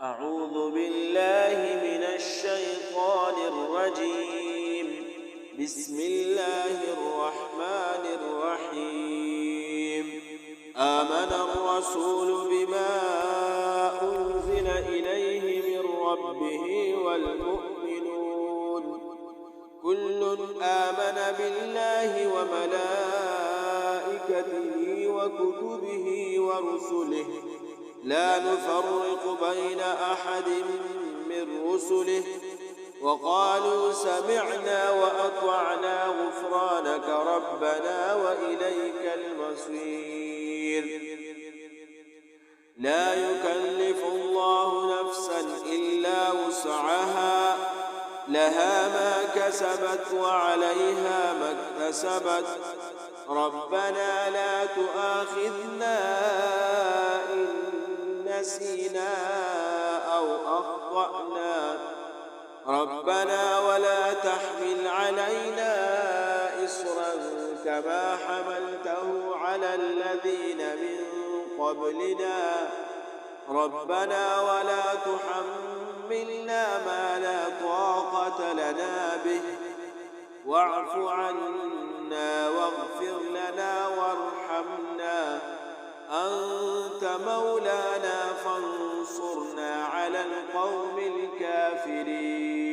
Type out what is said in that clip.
أعوذ بالله من الشيطان الرجيم. بسم الله الرحمن الرحيم. آمن الرسول بما أنزل إليه من ربه والمؤمنون كل آمن بالله وملائكته وكتبه ورسله لا نفرق بين أحد من رسله وقالوا سمعنا وأطعنا غفرانك ربنا وإليك المصير. لا يكلف الله نفسا إلا وسعها لها ما كسبت وعليها ما اكتسبت ربنا لا تؤاخذنا إن نسينا أو أخطأنا ربنا ولا تحمل علينا إصرا كما حملته على الذين من قبلنا ربنا ولا تحملنا ما لا طاقة لنا به واعف عنا واغفر لنا وارحمنا أنت مولانا فانصرنا على القوم الكافرين.